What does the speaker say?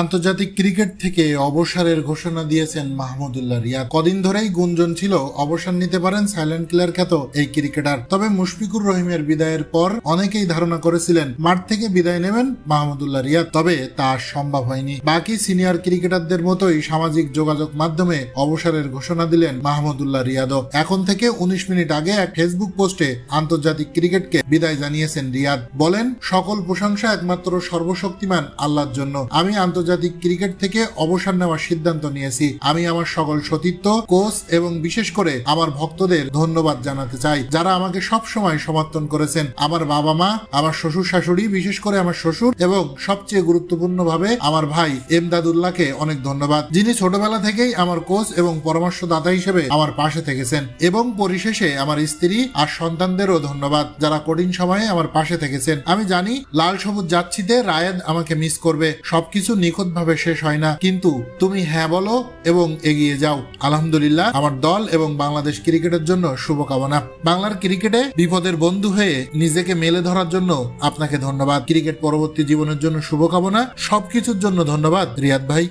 আন্তর্জাতিক ক্রিকেট থেকে অবসরের ঘোষণা দিয়েছেন মাহমুদুল্লাহ রিয়াদ। কদিন ধরেই গুঞ্জন ছিল অবসর নিতে পারেন সাইলেন্ট কিলার খ্যাত এই ক্রিকেটার। তবে মুশফিকুর রহিমের বিদায়ের পর অনেকেই ধারণা করেছিলেন মাঠ থেকে বিদায় নেবেন মাহমুদুল্লাহ রিয়াদ, তবে তা সম্ভব হয়নি। বাকি সিনিয়র ক্রিকেটারদের মতোই সামাজিক যোগাযোগ মাধ্যমে অবসরের ঘোষণা দিলেন মাহমুদুল্লাহ রিয়াদও। এখন থেকে 19 মিনিট আগে এক ফেসবুক পোস্টে আন্তর্জাতিক ক্রিকেটকে বিদায় জানিয়েছেন রিয়াদ। বলেন, সকল প্রশংসা একমাত্র সর্বশক্তিমান আল্লাহর জন্য। আমি আন্তর্জাতিক ক্রিকেট থেকে অবসর নেওয়ার সিদ্ধান্ত নিয়েছি। আমি আমার সকল সতীর্থ, কোচ এবং বিশেষ করে আমার ভক্তদের ধন্যবাদ জানাতে চাই, যারা আমাকে সব সময় সমর্থন করেছেন। আমার বাবা মা, আমার শ্বশুর শাশুড়ি, বিশেষ করে আমার শ্বশুর এবং সবচেয়ে গুরুত্বপূর্ণভাবে আমার ভাই এমদাদুল্লাহকে অনেক ধন্যবাদ, যিনি ছোটবেলা থেকেই আমার কোচ এবং পরামর্শদাতা হিসেবে আমার পাশে থেকেছেন। এবং পরিশেষে আমার স্ত্রী আর সন্তানদেরও ধন্যবাদ, যারা কঠিন সময়ে আমার পাশে থেকেছেন। আমি জানি লাল সবুজ যাচ্ছিতে রায়াদ আমাকে মিস করবে। সবকিছু নিখুঁত ভাবে শেষ হয় না, কিন্তু তুমি হ্যাঁ বলো এবং এগিয়ে যাও। আলহামদুলিল্লাহ, আমার দল এবং বাংলাদেশ ক্রিকেটের জন্য শুভকামনা। বাংলার ক্রিকেটে বিপদের বন্ধু হয়ে নিজেকে মেলে ধরার জন্য আপনাকে ধন্যবাদ। ক্রিকেট পরবর্তী জীবনের জন্য শুভকামনা। সবকিছুর জন্য ধন্যবাদ রিয়াদ ভাই।